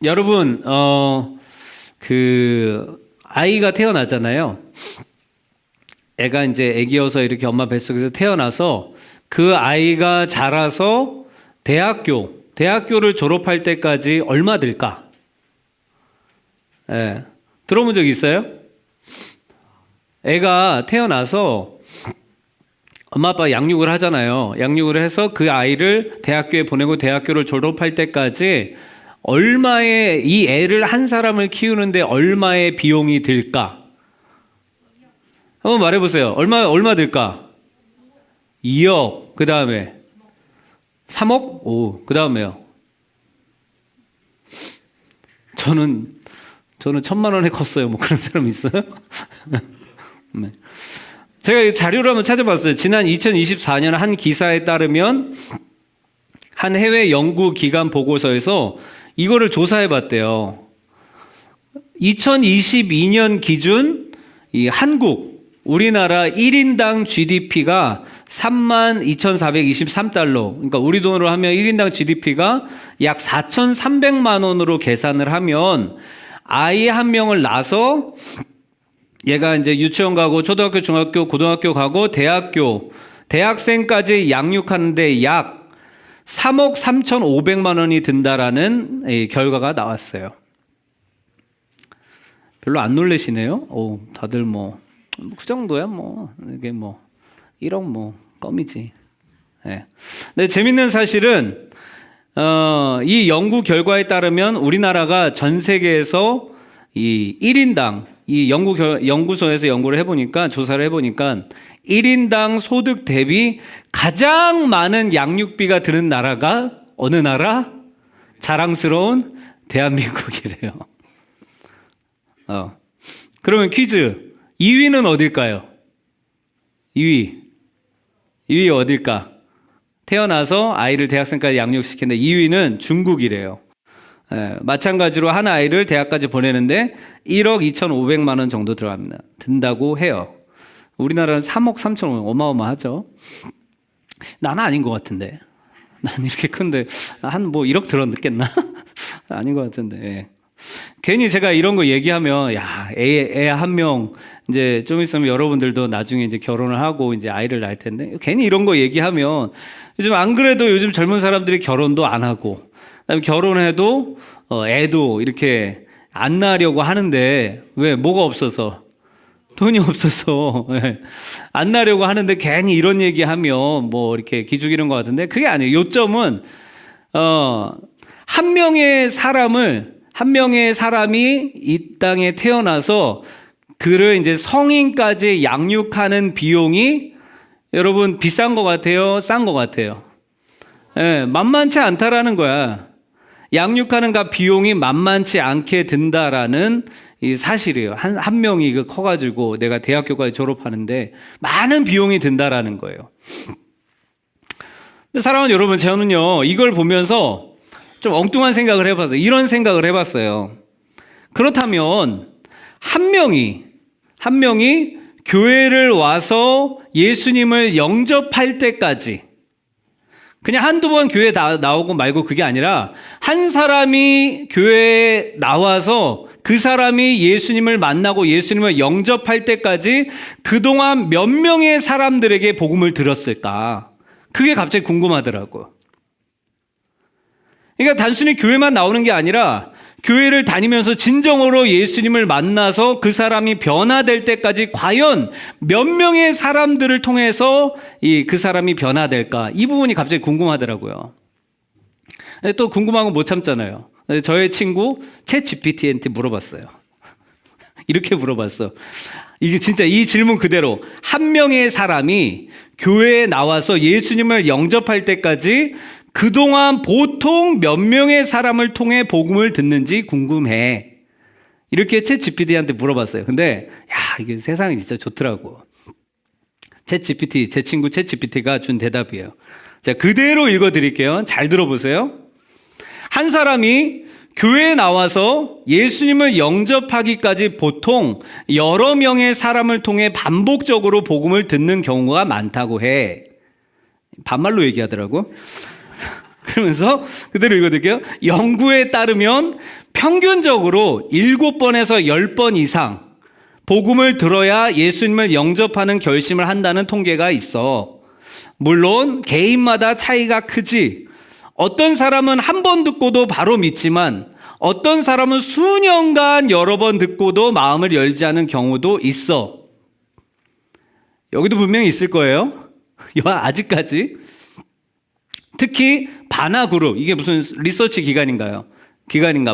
여러분, 아이가 태어나잖아요. 애가 이제 애기여서 이렇게 엄마 뱃속에서 태어나서 그 아이가 자라서 대학교를 졸업할 때까지 얼마 들까? 예. 들어본 적 있어요? 애가 태어나서 엄마 아빠 양육을 하잖아요. 양육을 해서 그 아이를 대학교에 보내고 대학교를 졸업할 때까지 얼마의, 이 애를 한 사람을 키우는데 얼마의 비용이 들까? 한번 말해보세요. 얼마 들까? 2억. 그 다음에 3억? 오, 그 다음에요. 저는 1,000만 원에 컸어요. 뭐 그런 사람 있어요? 네. 제가 자료를 한번 찾아봤어요. 지난 2024년 한 기사에 따르면 한 해외 연구기관 보고서에서 이거를 조사해 봤대요. 2022년 기준 이 우리나라 1인당 GDP가 32,423달러. 그러니까 우리 돈으로 하면 1인당 GDP가 약 4,300만 원으로 계산을 하면 아이 한 명을 낳아서 얘가 이제 유치원 가고 초등학교, 중학교, 고등학교 가고 대학생까지 양육하는데 약 3억 3,500만 원이 든다라는 결과가 나왔어요. 별로 안 놀라시네요. 오, 다들 그 정도야 이게 1억 껌이지. 네. 근데 재밌는 사실은 이 연구 결과에 따르면 우리나라가 전 세계에서 이 1인당 이 연구소에서 연구를 해보니까 조사를 해보니까 1인당 소득 대비 가장 많은 양육비가 드는 나라가 어느 나라? 자랑스러운 대한민국이래요. 그러면 퀴즈. 2위는 어딜까요? 2위 어딜까? 태어나서 아이를 대학생까지 양육시키는데 2위는 중국이래요. 마찬가지로 한 아이를 대학까지 보내는데 1억 2,500만 원 정도 든다고 해요. 우리나라는 3억 3,500만 원, 어마어마하죠. 나는 아닌 것 같은데. 난 이렇게 큰데 한 1억 들었겠나? 아닌 것 같은데. 괜히 제가 이런 거 얘기하면 애 한 명 이제 좀 있으면 여러분들도 나중에 이제 결혼을 하고 이제 아이를 낳을 텐데 괜히 이런 거 얘기하면 요즘 안 그래도 요즘 젊은 사람들이 결혼도 안 하고 그다음에 결혼해도 애도 이렇게 안 낳으려고 하는데 왜? 뭐가 없어서? 돈이 없어서 안 낳으려고 하는데 괜히 이런 얘기하면 이렇게 기죽이는 것 같은데 그게 아니에요. 요점은 한 명의 사람이 이 땅에 태어나서 그를 이제 성인까지 양육하는 비용이 여러분 비싼 것 같아요? 싼 것 같아요? 만만치 않다라는 거야. 양육하는 비용이 만만치 않게 든다라는 이 사실이에요. 한 명이 커가지고 내가 대학교까지 졸업하는데 많은 비용이 든다라는 거예요. 근데 사랑하는 여러분, 저는요, 이걸 보면서 좀 엉뚱한 생각을 해봤어요. 이런 생각을 해봤어요. 그렇다면, 한 명이 교회를 와서 예수님을 영접할 때까지, 그냥 한두 번 교회에 나오고 말고 그게 아니라, 한 사람이 교회에 나와서 그 사람이 예수님을 만나고 예수님을 영접할 때까지 그동안 몇 명의 사람들에게 복음을 들었을까? 그게 갑자기 궁금하더라고요. 그러니까 단순히 교회만 나오는 게 아니라 교회를 다니면서 진정으로 예수님을 만나서 그 사람이 변화될 때까지 과연 몇 명의 사람들을 통해서 그 사람이 변화될까? 이 부분이 갑자기 궁금하더라고요. 또 궁금한 건 못 참잖아요. 저의 친구 챗GPT한테 물어봤어요. 이렇게 물어봤어. 이게 진짜 이 질문 그대로 한 명의 사람이 교회에 나와서 예수님을 영접할 때까지 그동안 보통 몇 명의 사람을 통해 복음을 듣는지 궁금해. 이렇게 챗GPT한테 물어봤어요. 근데 이게 세상이 진짜 좋더라고. 제 친구 챗GPT가 준 대답이에요. 자, 그대로 읽어드릴게요. 잘 들어보세요. 한 사람이 교회에 나와서 예수님을 영접하기까지 보통 여러 명의 사람을 통해 반복적으로 복음을 듣는 경우가 많다고 해. 반말로 얘기하더라고. 그러면서 그대로 읽어드릴게요. 연구에 따르면 평균적으로 7번에서 10번 이상 복음을 들어야 예수님을 영접하는 결심을 한다는 통계가 있어. 물론 개인마다 차이가 크지. 어떤 사람은 한 번 듣고도 바로 믿지만 어떤 사람은 수년간 여러 번 듣고도 마음을 열지 않은 경우도 있어. 여기도 분명히 있을 거예요. 아직까지. 특히 바나그룹, 이게 무슨 리서치 기관인가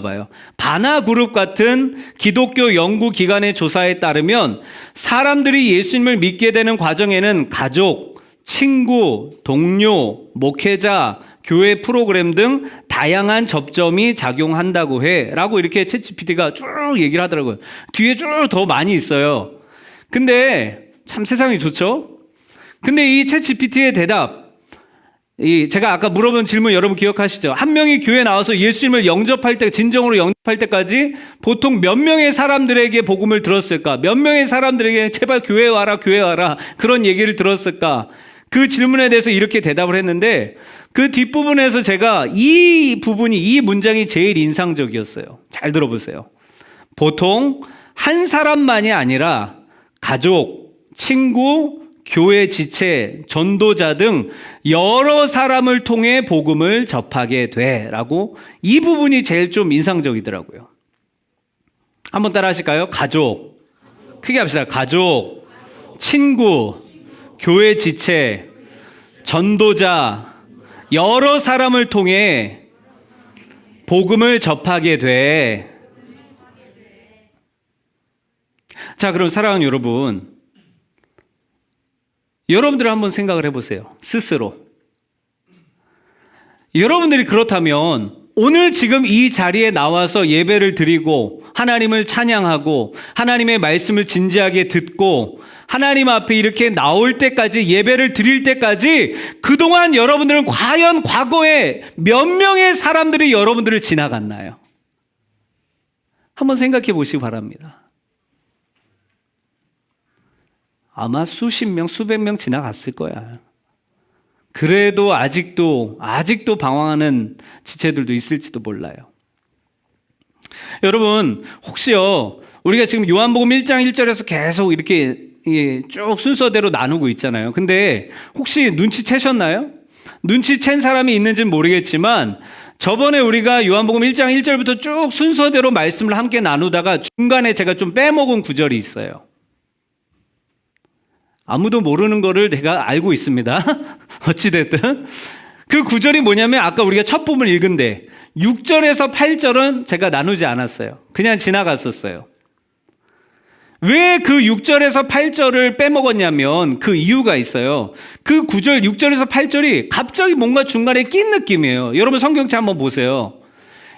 봐요. 바나그룹 같은 기독교 연구 기관의 조사에 따르면 사람들이 예수님을 믿게 되는 과정에는 가족, 친구, 동료, 목회자, 교회 프로그램 등 다양한 접점이 작용한다고 해 라고 이렇게 챗GPT가 쭉 얘기를 하더라고요. 뒤에 쭉 더 많이 있어요. 근데 참 세상이 좋죠. 근데 이 챗GPT의 대답, 제가 아까 물어본 질문 여러분 기억하시죠? 한 명이 교회에 나와서 예수님을 영접할 때, 진정으로 영접할 때까지 보통 몇 명의 사람들에게 복음을 들었을까? 몇 명의 사람들에게 제발 교회에 와라, 교회에 와라, 그런 얘기를 들었을까? 그 질문에 대해서 이렇게 대답을 했는데, 그 뒷부분에서 제가 이 문장이 제일 인상적이었어요. 잘 들어보세요. 보통 한 사람만이 아니라 가족, 친구, 교회 지체, 전도자 등 여러 사람을 통해 복음을 접하게 돼라고, 이 부분이 제일 좀 인상적이더라고요. 한번 따라 하실까요? 가족. 크게 합시다. 가족, 친구, 교회 지체, 전도자, 여러 사람을 통해 복음을 접하게 돼. 자, 그럼 사랑하는 여러분, 여러분들 한번 생각을 해보세요. 스스로. 여러분들이 그렇다면 오늘 지금 이 자리에 나와서 예배를 드리고 하나님을 찬양하고 하나님의 말씀을 진지하게 듣고 하나님 앞에 이렇게 나올 때까지, 예배를 드릴 때까지 그동안 여러분들은 과연 과거에 몇 명의 사람들이 여러분들을 지나갔나요? 한번 생각해 보시기 바랍니다. 아마 수십 명, 수백 명 지나갔을 거야. 그래도 아직도 방황하는 지체들도 있을지도 몰라요. 여러분, 혹시요, 우리가 지금 요한복음 1장 1절에서 계속 이렇게 쭉 순서대로 나누고 있잖아요. 근데 혹시 눈치채셨나요? 눈치챈 사람이 있는지는 모르겠지만 저번에 우리가 요한복음 1장 1절부터 쭉 순서대로 말씀을 함께 나누다가 중간에 제가 좀 빼먹은 구절이 있어요. 아무도 모르는 거를 내가 알고 있습니다. 어찌됐든. 그 구절이 뭐냐면 아까 우리가 첫 부분 읽은데 6절에서 8절은 제가 나누지 않았어요. 그냥 지나갔었어요. 왜 그 6절에서 8절을 빼먹었냐면 그 이유가 있어요. 그 9절, 6절에서 8절이 갑자기 뭔가 중간에 낀 느낌이에요. 여러분 성경책 한번 보세요.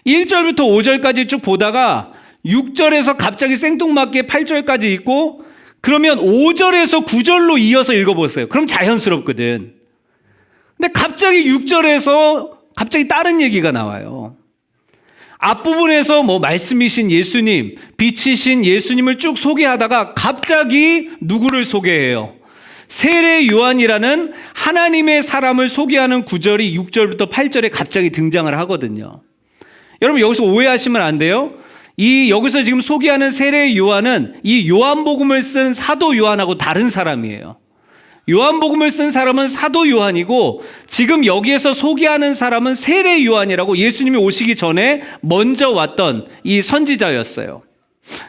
1절부터 5절까지 쭉 보다가 6절에서 갑자기 생뚱맞게 8절까지 있고, 그러면 5절에서 9절로 이어서 읽어보세요. 그럼 자연스럽거든. 근데 갑자기 6절에서 갑자기 다른 얘기가 나와요. 앞부분에서 뭐 말씀이신 예수님, 빛이신 예수님을 쭉 소개하다가 갑자기 누구를 소개해요? 세례 요한이라는 하나님의 사람을 소개하는 구절이 6절부터 8절에 갑자기 등장을 하거든요. 여러분 여기서 오해하시면 안 돼요. 여기서 지금 소개하는 세례 요한은 이 요한복음을 쓴 사도 요한하고 다른 사람이에요. 요한복음을 쓴 사람은 사도 요한이고 지금 여기에서 소개하는 사람은 세례 요한이라고 예수님이 오시기 전에 먼저 왔던 이 선지자였어요.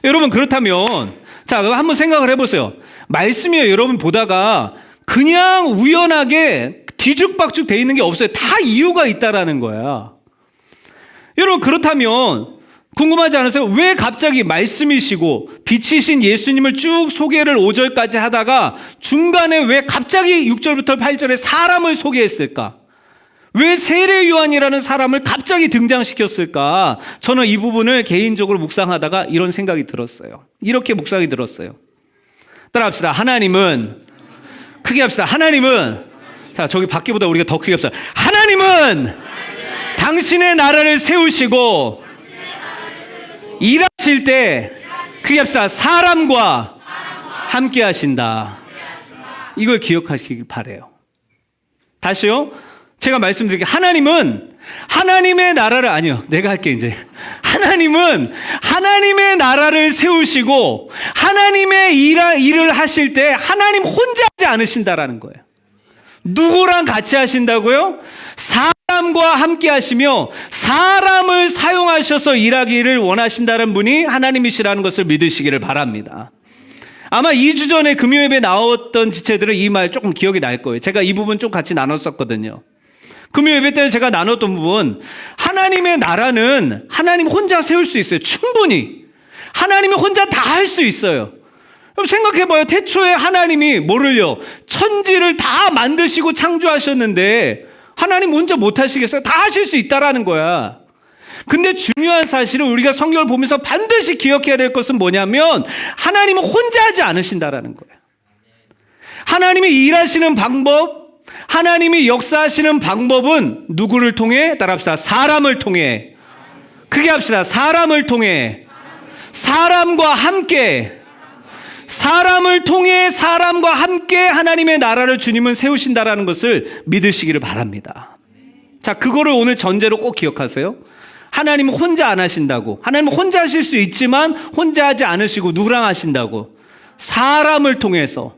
여러분 그렇다면 자 한번 생각을 해보세요. 말씀이요 여러분 보다가 그냥 우연하게 뒤죽박죽 돼 있는 게 없어요. 다 이유가 있다라는 거야. 여러분 그렇다면 궁금하지 않으세요? 왜 갑자기 말씀이시고 빛이신 예수님을 쭉 소개를 5절까지 하다가 중간에 왜 갑자기 6절부터 8절에 사람을 소개했을까? 왜 세례 요한이라는 사람을 갑자기 등장시켰을까? 저는 이 부분을 개인적으로 묵상하다가 이런 생각이 들었어요. 이렇게 묵상이 들었어요. 따라합시다. 하나님은, 크게 합시다. 하나님은, 자 저기 밖에보다 우리가 더 크게 합시다. 하나님은 당신의 나라를 세우시고 일하실 때 크게 합시다. 사람과 함께 하신다. 이걸 기억하시길 바라요. 다시요. 제가 말씀드릴게요. 하나님은 하나님의 나라를, 아니요. 내가 할게 이제. 하나님은 하나님의 나라를 세우시고 하나님의 일을 하실 때 하나님 혼자 하지 않으신다라는 거예요. 누구랑 같이 하신다고요? 사람과 함께 하시며 사람을 사용하셔서 일하기를 원하신다는 분이 하나님이시라는 것을 믿으시기를 바랍니다. 아마 2주 전에 금요예배 나왔던 지체들은 이 말 조금 기억이 날 거예요. 제가 이 부분 좀 같이 나눴었거든요. 금요예배 때 제가 나눴던 부분, 하나님의 나라는 하나님 혼자 세울 수 있어요. 충분히. 하나님이 혼자 다 할 수 있어요. 그럼 생각해봐요. 태초에 하나님이 뭐를요? 천지를 다 만드시고 창조하셨는데 하나님 혼자 못 하시겠어요? 다 하실 수 있다라는 거야. 근데 중요한 사실은 우리가 성경을 보면서 반드시 기억해야 될 것은 뭐냐면 하나님은 혼자 하지 않으신다라는 거예요. 하나님이 일하시는 방법, 하나님이 역사하시는 방법은 누구를 통해? 따라합시다. 사람을 통해. 크게 합시다. 사람을 통해. 사람과 함께. 사람을 통해 사람과 함께 하나님의 나라를 주님은 세우신다라는 것을 믿으시기를 바랍니다. 자, 그거를 오늘 전제로 꼭 기억하세요. 하나님은 혼자 안 하신다고. 하나님은 혼자 하실 수 있지만 혼자 하지 않으시고 누구랑 하신다고? 사람을 통해서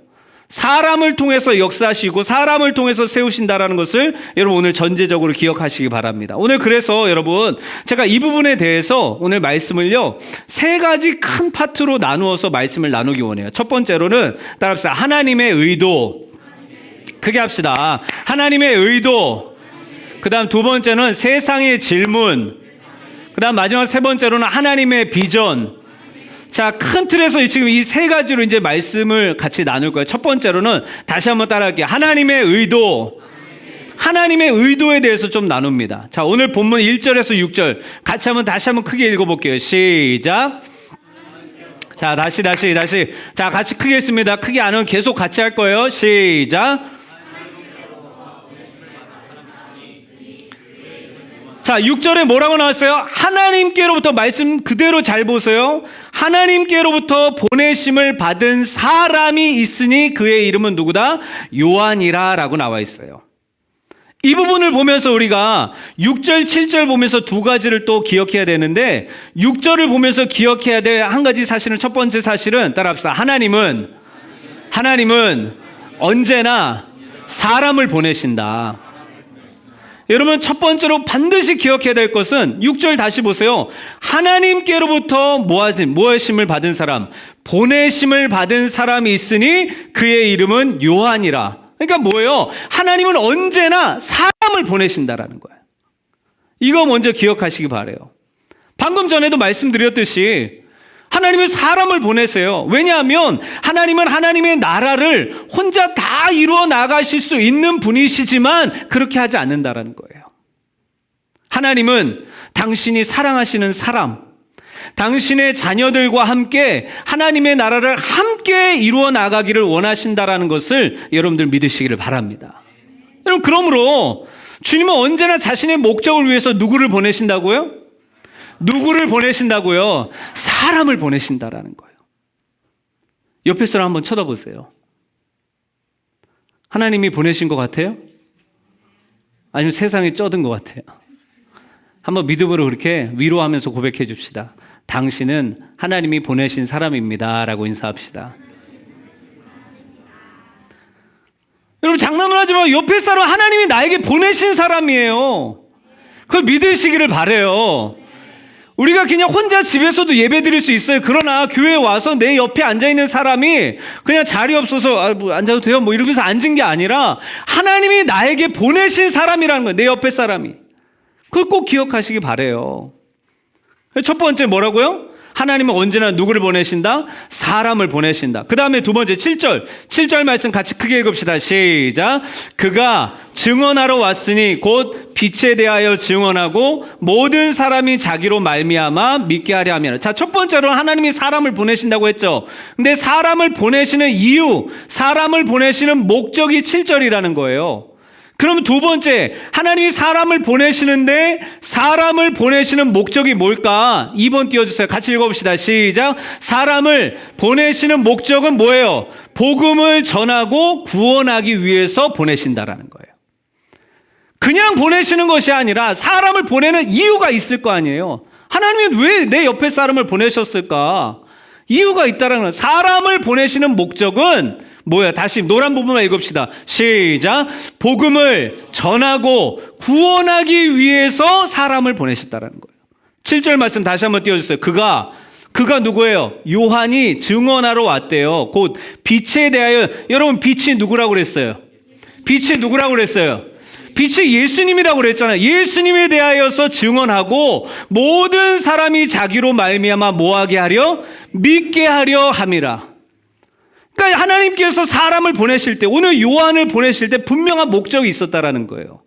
역사하시고 사람을 통해서 세우신다라는 것을 여러분 오늘 전제적으로 기억하시기 바랍니다. 오늘 그래서 여러분 제가 이 부분에 대해서 오늘 말씀을요 3가지 큰 파트로 나누어서 말씀을 나누기 원해요. 첫 번째로는 따라합시다. 하나님의 의도. 크게 합시다. 하나님의 의도. 그 다음 두 번째는 세상의 질문. 그 다음 마지막 세 번째로는 하나님의 비전. 자, 큰 틀에서 지금 이 3가지로 이제 말씀을 같이 나눌 거예요. 첫 번째로는 다시 한번 따라할게요. 하나님의 의도. 하나님의 의도에 대해서 좀 나눕니다. 자, 오늘 본문 1절에서 6절 같이 다시 한번 크게 읽어볼게요. 시작. 자, 다시. 자, 같이 크게 했습니다. 크게 안 하면 계속 같이 할 거예요. 시작. 자, 6절에 뭐라고 나왔어요? 하나님께로부터, 말씀 그대로 잘 보세요. 하나님께로부터 보내심을 받은 사람이 있으니 그의 이름은 누구다? 요한이라 라고 나와 있어요. 이 부분을 보면서 우리가 6절, 7절 보면서 2가지를 또 기억해야 되는데 6절을 보면서 기억해야 될 한 가지 사실은, 첫 번째 사실은 따라합시다. 하나님은 언제나 사람을 보내신다. 여러분 첫 번째로 반드시 기억해야 될 것은 6절 다시 보세요. 하나님께로부터 뭐하심을 받은 사람, 보내심을 받은 사람이 있으니 그의 이름은 요한이라. 그러니까 뭐예요? 하나님은 언제나 사람을 보내신다라는 거예요. 이거 먼저 기억하시기 바라요. 방금 전에도 말씀드렸듯이 하나님은 사람을 보내세요. 왜냐하면 하나님은 하나님의 나라를 혼자 다 이루어 나가실 수 있는 분이시지만 그렇게 하지 않는다라는 거예요. 하나님은 당신이 사랑하시는 사람, 당신의 자녀들과 함께 하나님의 나라를 함께 이루어 나가기를 원하신다라는 것을 여러분들 믿으시기를 바랍니다. 여러분, 그러므로 주님은 언제나 자신의 목적을 위해서 누구를 보내신다고요? 사람을 보내신다라는 거예요. 옆에 사람 한번 쳐다보세요. 하나님이 보내신 것 같아요? 아니면 세상에 쩌든 것 같아요? 한번 믿음으로 그렇게 위로하면서 고백해 줍시다. 당신은 하나님이 보내신 사람입니다 라고 인사합시다. 여러분, 장난을 하지 마요. 옆에 사람 하나님이 나에게 보내신 사람이에요. 그걸 믿으시기를 바라요. 우리가 그냥 혼자 집에서도 예배 드릴 수 있어요. 그러나 교회에 와서 내 옆에 앉아있는 사람이 그냥 자리 없어서 뭐 앉아도 돼요? 뭐 이러면서 앉은 게 아니라 하나님이 나에게 보내신 사람이라는 거예요. 내 옆에 사람이. 그걸 꼭 기억하시기 바라요. 첫 번째 뭐라고요? 하나님은 언제나 누구를 보내신다? 사람을 보내신다. 그 다음에 두 번째 7절 말씀 같이 크게 읽읍시다. 시작. 그가 증언하러 왔으니 곧 빛에 대하여 증언하고 모든 사람이 자기로 말미암아 믿게 하려 함이라. 자, 첫 번째로 하나님이 사람을 보내신다고 했죠. 근데 사람을 보내시는 이유, 사람을 보내시는 목적이 7절이라는 거예요. 그럼 두 번째, 하나님이 사람을 보내시는데 사람을 보내시는 목적이 뭘까? 2번 띄워주세요. 같이 읽어봅시다. 시작. 사람을 보내시는 목적은 뭐예요? 복음을 전하고 구원하기 위해서 보내신다라는 거예요. 그냥 보내시는 것이 아니라 사람을 보내는 이유가 있을 거 아니에요. 하나님은 왜 내 옆에 사람을 보내셨을까? 이유가 있다라는 거예요. 사람을 보내시는 목적은 뭐야? 다시 노란 부분만 읽읍시다. 시작. 복음을 전하고 구원하기 위해서 사람을 보내셨다라는 거예요. 7절 말씀 다시 한번 띄워주세요. 그가 누구예요? 요한이 증언하러 왔대요. 곧 빛에 대하여. 여러분, 빛이 누구라고 그랬어요? 빛이 누구라고 그랬어요? 빛이 예수님이라고 그랬잖아요. 예수님에 대하여서 증언하고 모든 사람이 자기로 말미암아 뭐하게 하려? 믿게 하려 함이라. 그러니까 하나님께서 사람을 보내실 때, 오늘 요한을 보내실 때 분명한 목적이 있었다라는 거예요.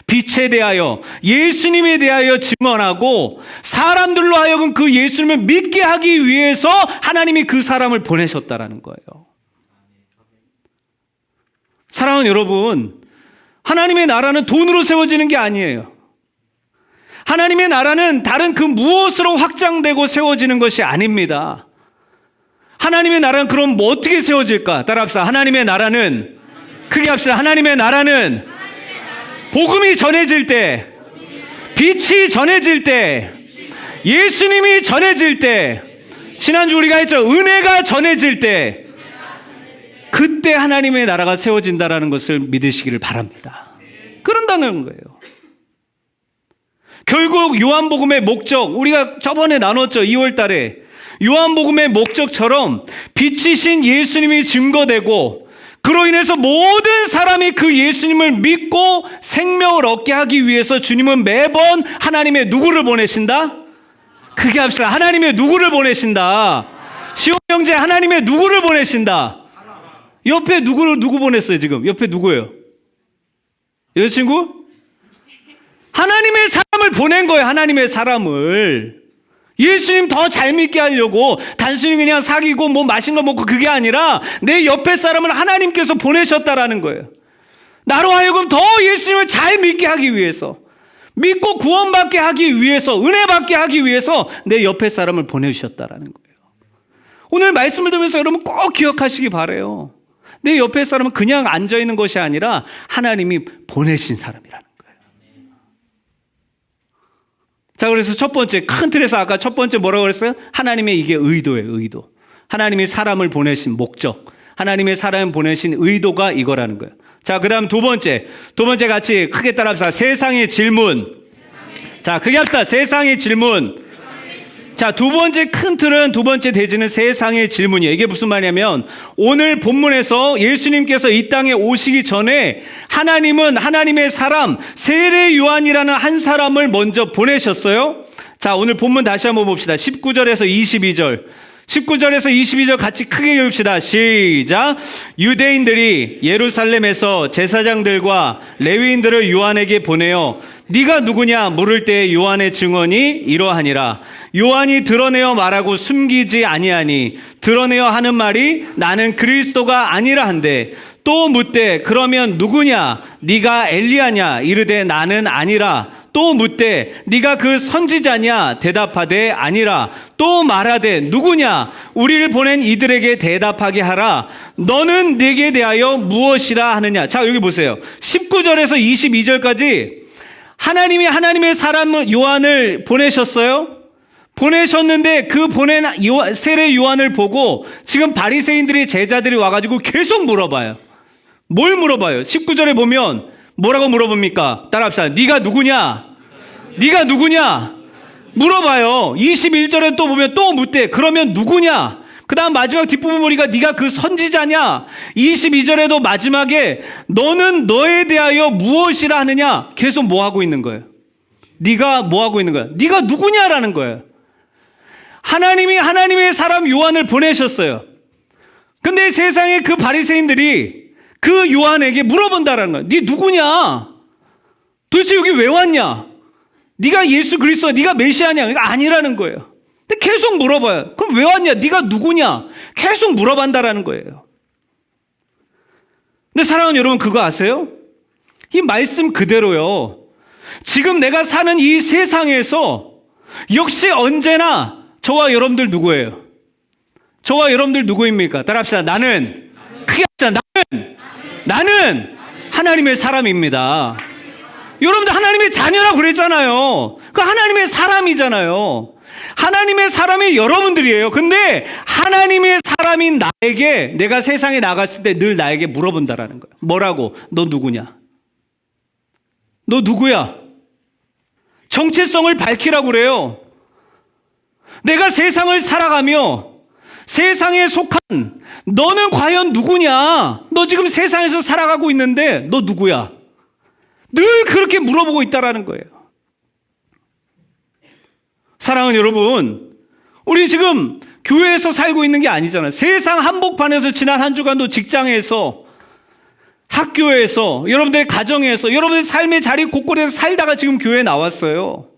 빛에 대하여, 예수님에 대하여 증언하고 사람들로 하여금 그 예수님을 믿게 하기 위해서 하나님이 그 사람을 보내셨다라는 거예요. 사랑하는 여러분, 하나님의 나라는 돈으로 세워지는 게 아니에요. 하나님의 나라는 다른 그 무엇으로 확장되고 세워지는 것이 아닙니다. 하나님의 나라는 그럼 뭐 어떻게 세워질까? 따라합시다. 하나님의 나라는, 크게 합시다. 하나님의 나라는 복음이 전해질 때, 빛이 전해질 때, 예수님이 전해질 때, 지난주 우리가 했죠. 은혜가 전해질 때, 그때 하나님의 나라가 세워진다라는 것을 믿으시기를 바랍니다. 그런다는 거예요. 결국 요한복음의 목적, 우리가 저번에 나눴죠. 2월 달에. 요한복음의 목적처럼 빛이신 예수님이 증거되고 그로 인해서 모든 사람이 그 예수님을 믿고 생명을 얻게 하기 위해서 주님은 매번 하나님의 누구를 보내신다? 크게 합시다. 하나님의 누구를 보내신다? 시온 형제, 하나님의 누구를 보내신다? 옆에 누구 보냈어요 지금? 옆에 누구예요? 여자친구? 하나님의 사람을 보낸 거예요. 하나님의 사람을. 예수님 더 잘 믿게 하려고 단순히 그냥 사귀고 뭐 맛있는 거 먹고 그게 아니라 내 옆에 사람을 하나님께서 보내셨다라는 거예요. 나로 하여금 더 예수님을 잘 믿게 하기 위해서, 믿고 구원받게 하기 위해서, 은혜 받게 하기 위해서 내 옆에 사람을 보내주셨다라는 거예요. 오늘 말씀을 들으면서 여러분 꼭 기억하시기 바라요. 내 옆에 사람은 그냥 앉아있는 것이 아니라 하나님이 보내신 사람이라는 거예요. 자, 그래서 첫 번째, 큰 틀에서 아까 첫 번째 뭐라고 그랬어요? 하나님의 이게 의도예요, 의도. 하나님이 사람을 보내신 목적, 하나님의 사람을 보내신 의도가 이거라는 거예요. 자, 그 다음 두 번째 같이 크게 따라합시다. 세상의 질문. 자, 크게 합시다. 세상의 질문. 자, 두 번째 큰 틀은, 두 번째 대지는 세상의 질문이에요. 이게 무슨 말이냐면 오늘 본문에서 예수님께서 이 땅에 오시기 전에 하나님은 하나님의 사람 세례 요한이라는 한 사람을 먼저 보내셨어요. 자, 오늘 본문 다시 한번 봅시다. 19절에서 22절. 19절에서 22절 같이 크게 읽읍시다. 시작. 유대인들이 예루살렘에서 제사장들과 레위인들을 요한에게 보내어 네가 누구냐 물을 때 요한의 증언이 이러하니라. 요한이 드러내어 말하고 숨기지 아니하니 드러내어 하는 말이 나는 그리스도가 아니라 한데 또 묻되 그러면 누구냐 네가 엘리야냐 이르되 나는 아니라. 또 묻되 네가 그 선지자냐 대답하되 아니라. 또 말하되 누구냐 우리를 보낸 이들에게 대답하게 하라. 너는 네게 대하여 무엇이라 하느냐. 자, 여기 보세요. 19절에서 22절까지 하나님이 하나님의 사람 요한을 보내셨어요. 보내셨는데 그 보낸 세례 요한을 보고 지금 바리새인들이 제자들이 와가지고 계속 물어봐요. 뭘 물어봐요? 19절에 보면 뭐라고 물어봅니까? 따라합시다. 네가 누구냐? 네가 누구냐? 물어봐요. 21절에 또 보면 또 묻대. 그러면 누구냐? 그 다음 마지막 뒷부분 보니까 네가 그 선지자냐? 22절에도 마지막에 너는 너에 대하여 무엇이라 하느냐? 계속 뭐 하고 있는 거예요? 네가 뭐 하고 있는 거야? 네가 누구냐라는 거예요. 하나님이 하나님의 사람 요한을 보내셨어요. 근데 세상에 그 바리새인들이 그 요한에게 물어본다라는 거야. 네 누구냐? 도대체 여기 왜 왔냐? 네가 예수 그리스도, 네가 메시아냐? 이거 아니라는 거예요. 근데 계속 물어봐요. 그럼 왜 왔냐? 네가 누구냐? 계속 물어본다라는 거예요. 근데 사랑하는 여러분 그거 아세요? 이 말씀 그대로요. 지금 내가 사는 이 세상에서 역시 언제나 저와 여러분들 누구예요? 저와 여러분들 누구입니까? 따라합시다. 나는 크게 합시다. 나는 하나님의 사람입니다. 여러분들 하나님의 자녀라고 그랬잖아요. 그 하나님의 사람이잖아요. 하나님의 사람이 여러분들이에요. 근데 하나님의 사람인 나에게, 내가 세상에 나갔을 때 늘 나에게 물어본다라는 거예요. 뭐라고? 너 누구냐? 너 누구야? 정체성을 밝히라고 그래요. 내가 세상을 살아가며 세상에 속한 너는 과연 누구냐? 너 지금 세상에서 살아가고 있는데 너 누구야? 늘 그렇게 물어보고 있다라는 거예요. 사랑하는 여러분, 우리 지금 교회에서 살고 있는 게 아니잖아요. 세상 한복판에서 지난 한 주간도 직장에서, 학교에서, 여러분들의 가정에서, 여러분들의 삶의 자리 곳곳에서 살다가 지금 교회에 나왔어요.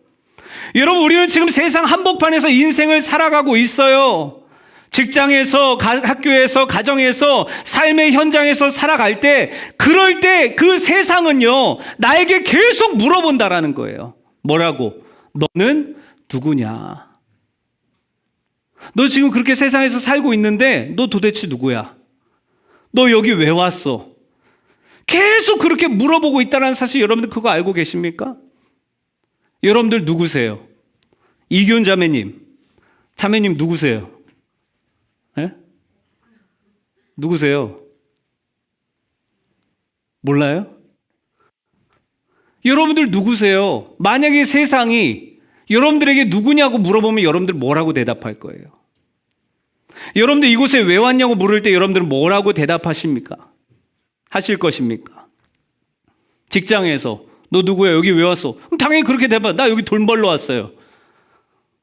여러분, 우리는 지금 세상 한복판에서 인생을 살아가고 있어요. 직장에서, 학교에서, 가정에서, 삶의 현장에서 살아갈 때, 그럴 때 그 세상은요, 나에게 계속 물어본다라는 거예요. 뭐라고? 너는 누구냐? 너 지금 그렇게 세상에서 살고 있는데 너 도대체 누구야? 너 여기 왜 왔어? 계속 그렇게 물어보고 있다는 사실, 여러분들 그거 알고 계십니까? 여러분들 누구세요? 이균 자매님, 자매님 누구세요? 네? 누구세요? 몰라요? 여러분들 누구세요? 만약에 세상이 여러분들에게 누구냐고 물어보면 여러분들 뭐라고 대답할 거예요? 여러분들 이곳에 왜 왔냐고 물을 때 여러분들은 뭐라고 대답하십니까? 하실 것입니까? 직장에서 너 누구야? 여기 왜 왔어? 그럼 당연히 그렇게 대답해. 나 여기 돈 벌러 왔어요.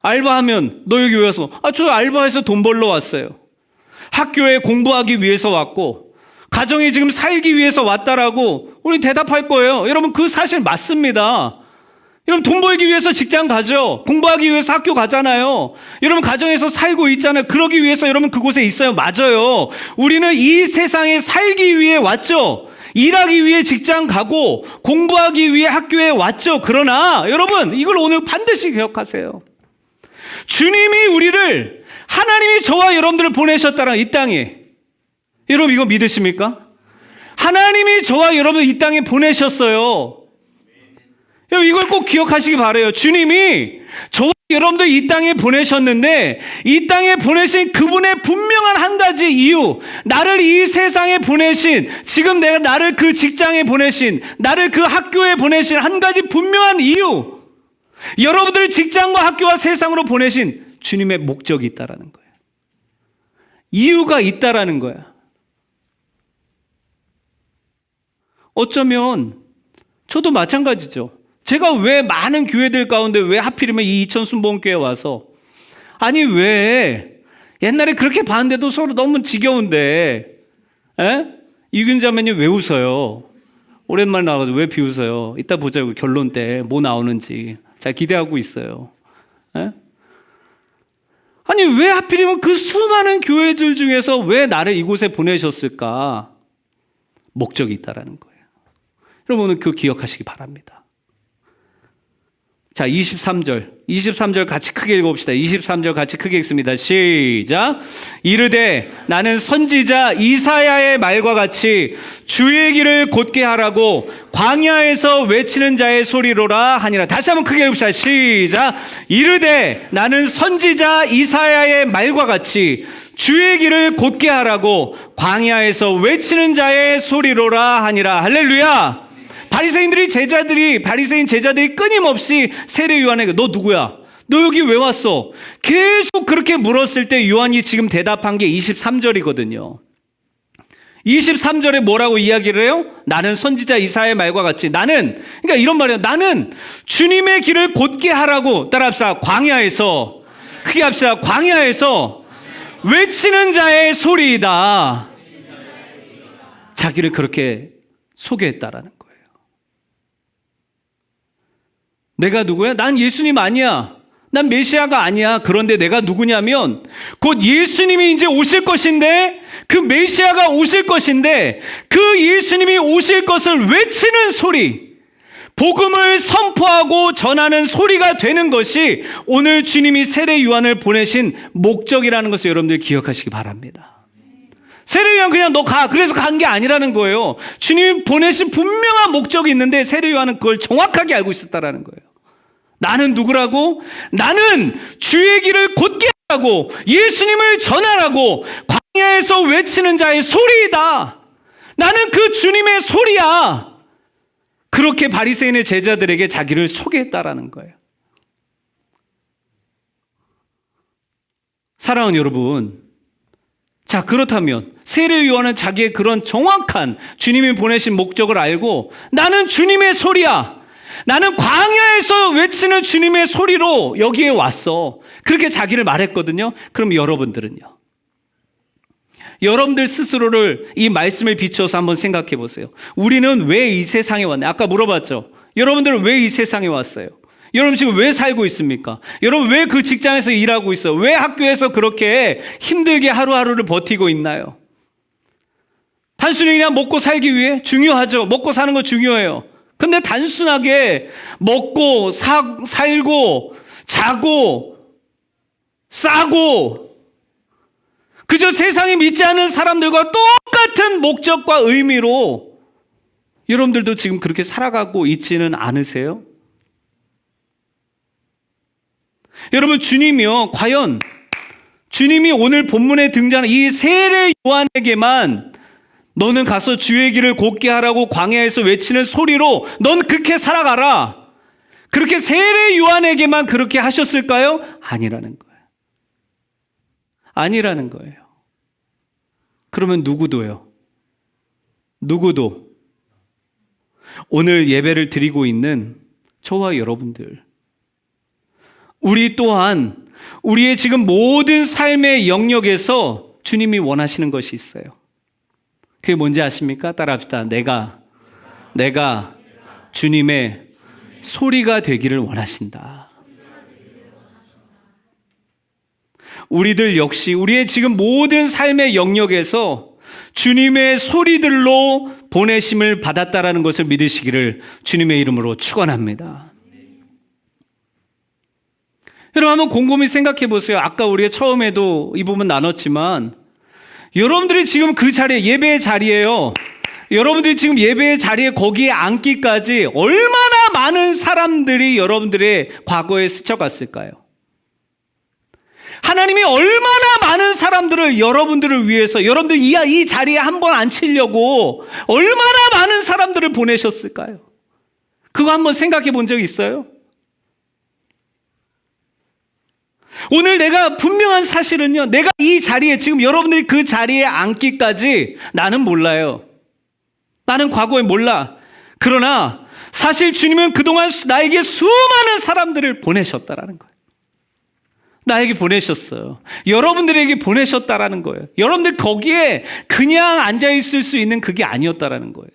알바하면 너 여기 왜 왔어? 저 알바해서 돈 벌러 왔어요. 학교에 공부하기 위해서 왔고, 가정에 지금 살기 위해서 왔다라고 우리 대답할 거예요. 여러분, 그 사실 맞습니다. 여러분, 돈 벌기 위해서 직장 가죠. 공부하기 위해서 학교 가잖아요. 여러분, 가정에서 살고 있잖아요. 그러기 위해서 여러분 그곳에 있어요. 맞아요. 우리는 이 세상에 살기 위해 왔죠. 일하기 위해 직장 가고 공부하기 위해 학교에 왔죠. 그러나 여러분, 이걸 오늘 반드시 기억하세요. 주님이 우리를, 하나님이 저와 여러분들을 보내셨다는 이 땅에, 여러분 이거 믿으십니까? 하나님이 저와 여러분을 이 땅에 보내셨어요. 여러분 이걸 꼭 기억하시기 바라요. 주님이 저와 여러분들 이 땅에 보내셨는데, 이 땅에 보내신 그분의 분명한 한 가지 이유, 나를 이 세상에 보내신, 지금 내가 나를 그 직장에 보내신, 나를 그 학교에 보내신 한 가지 분명한 이유, 여러분들을 직장과 학교와 세상으로 보내신 주님의 목적이 있다라는 거예요. 이유가 있다라는 거야. 어쩌면 저도 마찬가지죠. 제가 왜 많은 교회들 가운데 왜 하필이면 이 이천 순복음교회에 와서, 아니 왜 옛날에 그렇게 봤는데도 서로 너무 지겨운데, 이균 자매님 왜 웃어요? 오랜만에 나와서 왜 비웃어요? 이따 보자고, 결론 때 뭐 나오는지 잘 기대하고 있어요. 아니 왜 하필이면 그 수많은 교회들 중에서 왜 나를 이곳에 보내셨을까? 목적이 있다라는 거예요. 여러분 오늘 그거 기억하시기 바랍니다. 자, 23절 같이 크게 읽어봅시다. 23절 같이 크게 읽습니다. 시작. 이르되 나는 선지자 이사야의 말과 같이 주의 길을 곧게 하라고 광야에서 외치는 자의 소리로라 하니라. 다시 한번 크게 읽읍시다. 시작. 이르되 나는 선지자 이사야의 말과 같이 주의 길을 곧게 하라고 광야에서 외치는 자의 소리로라 하니라. 할렐루야. 바리새인 제자들이 끊임없이 세례 요한에게 너 누구야? 너 여기 왜 왔어? 계속 그렇게 물었을 때 요한이 지금 대답한 게 23절이거든요. 23절에 뭐라고 이야기를 해요? 나는 선지자 이사야의 말과 같이, 나는, 그러니까 이런 말이에요. 나는 주님의 길을 곧게 하라고, 따라합시다. 광야에서, 크게 합시다. 광야에서 외치는 자의 소리이다. 자기를 그렇게 소개했다라는 거예요. 내가 누구야? 난 예수님 아니야. 난 메시아가 아니야. 그런데 내가 누구냐면 곧 예수님이 이제 오실 것인데, 그 메시아가 오실 것인데, 그 예수님이 오실 것을 외치는 소리, 복음을 선포하고 전하는 소리가 되는 것이 오늘 주님이 세례 요한을 보내신 목적이라는 것을 여러분들 기억하시기 바랍니다. 세례 요한 그냥 너 가, 그래서 간 게 아니라는 거예요. 주님이 보내신 분명한 목적이 있는데 세례 요한은 그걸 정확하게 알고 있었다라는 거예요. 나는 누구라고? 나는 주의 길을 곧게 하라고, 예수님을 전하라고 광야에서 외치는 자의 소리이다. 나는 그 주님의 소리야. 그렇게 바리새인의 제자들에게 자기를 소개했다라는 거예요. 사랑하는 여러분, 자, 그렇다면 세례 요한은 자기의 그런 정확한 주님이 보내신 목적을 알고 나는 주님의 소리야, 나는 광야에서 외치는 주님의 소리로 여기에 왔어, 그렇게 자기를 말했거든요. 그럼 여러분들은요? 여러분들 스스로를 이 말씀에 비춰서 한번 생각해 보세요. 우리는 왜 이 세상에 왔나요? 아까 물어봤죠. 여러분들은 왜 이 세상에 왔어요? 여러분 지금 왜 살고 있습니까? 여러분 왜 그 직장에서 일하고 있어요? 왜 학교에서 그렇게 힘들게 하루하루를 버티고 있나요? 단순히 그냥 먹고 살기 위해? 중요하죠. 먹고 사는 거 중요해요. 근데 단순하게 먹고 살고 자고 싸고 그저 세상에 믿지 않는 사람들과 똑같은 목적과 의미로 여러분들도 지금 그렇게 살아가고 있지는 않으세요? 여러분, 주님이요, 과연 주님이 오늘 본문에 등장하는 이 세례 요한에게만 너는 가서 주의 길을 곧게 하라고 광야에서 외치는 소리로 넌 그렇게 살아가라, 그렇게 세례 요한에게만 그렇게 하셨을까요? 아니라는 거예요. 아니라는 거예요. 그러면 누구도요? 누구도 오늘 예배를 드리고 있는 저와 여러분들, 우리 또한 우리의 지금 모든 삶의 영역에서 주님이 원하시는 것이 있어요. 그게 뭔지 아십니까? 따라합시다. 내가 주님의 소리가 되기를 원하신다. 우리들 역시 우리의 지금 모든 삶의 영역에서 주님의 소리들로 보내심을 받았다라는 것을 믿으시기를 주님의 이름으로 축원합니다. 여러분 한번 곰곰이 생각해 보세요. 아까 우리가 처음에도 이 부분 나눴지만 여러분들이 지금 그 자리에, 예배의 자리에요, 여러분들이 지금 예배의 자리에 거기에 앉기까지 얼마나 많은 사람들이 여러분들의 과거에 스쳐갔을까요? 하나님이 얼마나 많은 사람들을 여러분들을 위해서, 여러분들 이 자리에 한번 앉히려고 얼마나 많은 사람들을 보내셨을까요? 그거 한번 생각해 본 적 있어요? 오늘 내가 분명한 사실은요, 내가 이 자리에, 지금 여러분들이 그 자리에 앉기까지 나는 몰라요. 나는 과거에 몰라. 그러나 사실 주님은 그동안 나에게 수많은 사람들을 보내셨다라는 거예요. 나에게 보내셨어요. 여러분들에게 보내셨다라는 거예요. 여러분들 거기에 그냥 앉아있을 수 있는 그게 아니었다라는 거예요.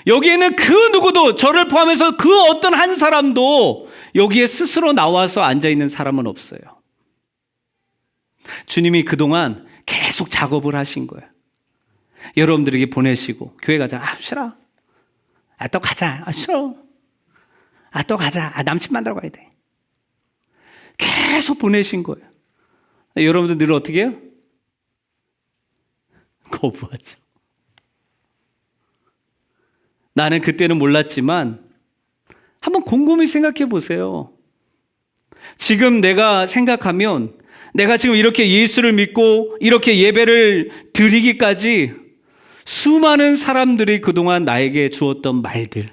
여기에는 그 누구도, 저를 포함해서 그 어떤 한 사람도 여기에 스스로 나와서 앉아있는 사람은 없어요. 주님이 그동안 계속 작업을 하신 거예요. 여러분들에게 보내시고, 교회 가자. 싫어. 또 가자. 싫어. 또 가자. 남친 만나러 가야 돼. 계속 보내신 거예요. 여러분들 늘 어떻게 해요? 거부하죠. 나는 그때는 몰랐지만 한번 곰곰이 생각해 보세요. 지금 내가 생각하면 내가 지금 이렇게 예수를 믿고 이렇게 예배를 드리기까지 수많은 사람들이 그동안 나에게 주었던 말들,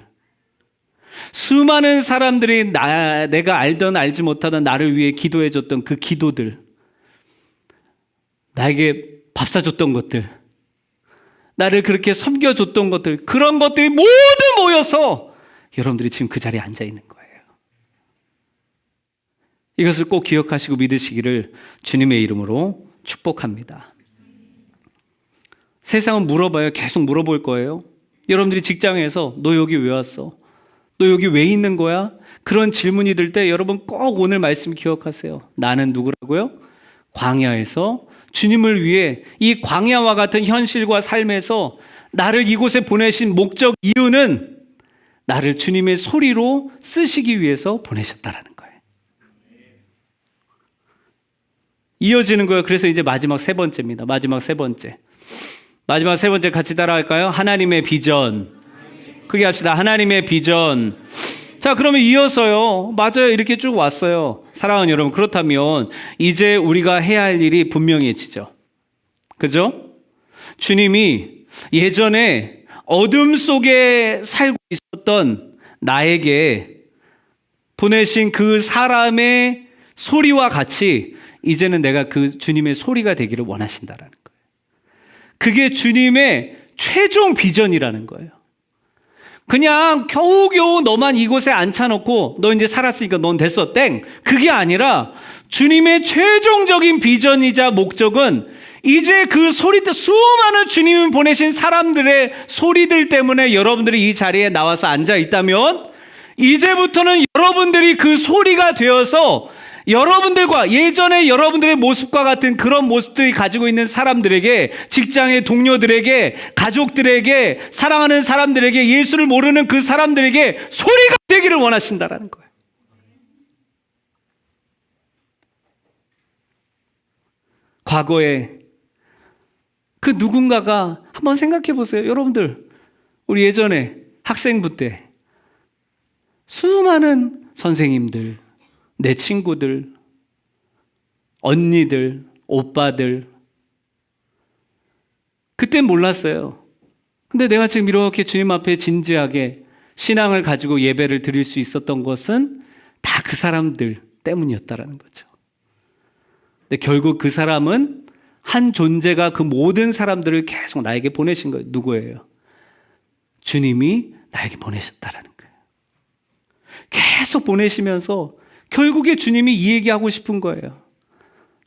수많은 사람들이 내가 알던 알지 못하던 나를 위해 기도해 줬던 그 기도들, 나에게 밥 사줬던 것들, 나를 그렇게 섬겨줬던 것들, 그런 것들이 모두 모여서 여러분들이 지금 그 자리에 앉아 있는 거예요. 이것을 꼭 기억하시고 믿으시기를 주님의 이름으로 축복합니다. 세상은 물어봐요. 계속 물어볼 거예요. 여러분들이 직장에서 너 여기 왜 왔어? 너 여기 왜 있는 거야? 그런 질문이 들 때 여러분 꼭 오늘 말씀 기억하세요. 나는 누구라고요? 광야에서 주님을 위해, 이 광야와 같은 현실과 삶에서 나를 이곳에 보내신 목적, 이유는 나를 주님의 소리로 쓰시기 위해서 보내셨다라는 거예요. 이어지는 거예요. 그래서 이제 마지막 세 번째입니다. 마지막 세 번째 같이 따라할까요? 하나님의 비전. 크게 합시다. 하나님의 비전. 자, 그러면 이어서요. 맞아요. 이렇게 쭉 왔어요. 사랑하는 여러분, 그렇다면 이제 우리가 해야 할 일이 분명해지죠. 그죠? 주님이 예전에 어둠 속에 살고 있었던 나에게 보내신 그 사람의 소리와 같이 이제는 내가 그 주님의 소리가 되기를 원하신다라는 거예요. 그게 주님의 최종 비전이라는 거예요. 그냥 겨우겨우 너만 이곳에 앉혀놓고 너 이제 살았으니까 넌 됐어 땡, 그게 아니라 주님의 최종적인 비전이자 목적은 이제 그 소리들, 수많은 주님이 보내신 사람들의 소리들 때문에 여러분들이 이 자리에 나와서 앉아 있다면 이제부터는 여러분들이 그 소리가 되어서 여러분들과 예전에 여러분들의 모습과 같은 그런 모습들이 가지고 있는 사람들에게, 직장의 동료들에게, 가족들에게, 사랑하는 사람들에게, 예수를 모르는 그 사람들에게 소리가 되기를 원하신다라는 거예요. 과거에 그 누군가가 한번 생각해 보세요. 여러분들, 우리 예전에 학생부 때 수많은 선생님들, 내 친구들, 언니들, 오빠들, 그땐 몰랐어요. 근데 내가 지금 이렇게 주님 앞에 진지하게 신앙을 가지고 예배를 드릴 수 있었던 것은 다 그 사람들 때문이었다라는 거죠. 근데 결국 그 사람은 한 존재가 그 모든 사람들을 계속 나에게 보내신 거예요. 누구예요? 주님이 나에게 보내셨다라는 거예요. 계속 보내시면서 결국에 주님이 이 얘기하고 싶은 거예요.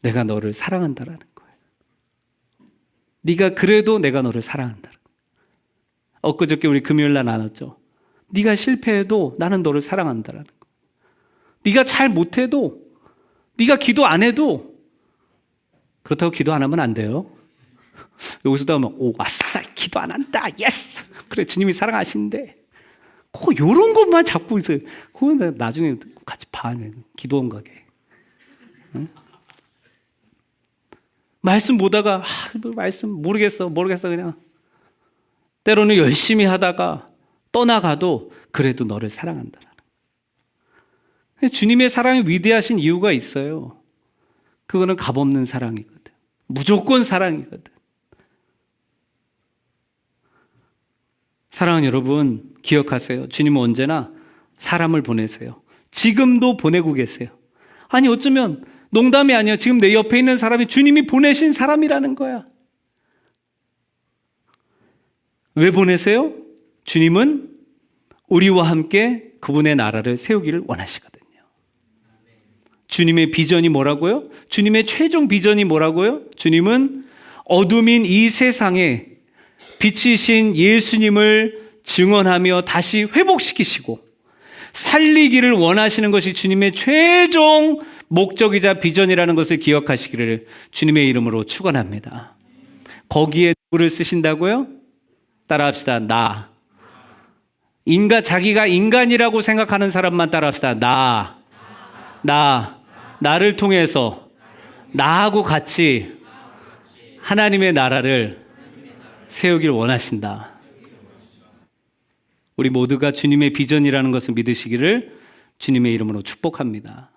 내가 너를 사랑한다라는 거예요. 네가 그래도 내가 너를 사랑한다. 엊그저께 우리 금요일 날 나눴죠. 네가 실패해도 나는 너를 사랑한다라는 거예요. 네가 잘 못해도, 네가 기도 안 해도, 그렇다고 기도 안 하면 안 돼요. 여기서도 하면 오 아싸 기도 안 한다 예스 그래 주님이 사랑하시는데 꼭 요런 것만 잡고 있어요. 그건 나중에 같이 봐. 기도원 가게. 응? 말씀 보다가 말씀 모르겠어 그냥 때로는 열심히 하다가 떠나가도 그래도 너를 사랑한다라는. 주님의 사랑이 위대하신 이유가 있어요. 그거는 값없는 사랑이거든. 무조건 사랑이거든. 사랑하는 여러분, 기억하세요. 주님은 언제나 사람을 보내세요. 지금도 보내고 계세요. 아니 어쩌면 농담이 아니에요. 지금 내 옆에 있는 사람이 주님이 보내신 사람이라는 거야. 왜 보내세요? 주님은 우리와 함께 그분의 나라를 세우기를 원하시거든요. 주님의 비전이 뭐라고요? 주님의 최종 비전이 뭐라고요? 주님은 어둠인 이 세상에 빛이신 예수님을 증언하며 다시 회복시키시고 살리기를 원하시는 것이 주님의 최종 목적이자 비전이라는 것을 기억하시기를 주님의 이름으로 축원합니다. 거기에 누구를 쓰신다고요? 따라합시다. 나. 자기가 인간이라고 생각하는 사람만 따라합시다. 나를 통해서 나하고 같이 하나님의 나라를 세우길 원하신다. 우리 모두가 주님의 비전이라는 것을 믿으시기를 주님의 이름으로 축복합니다.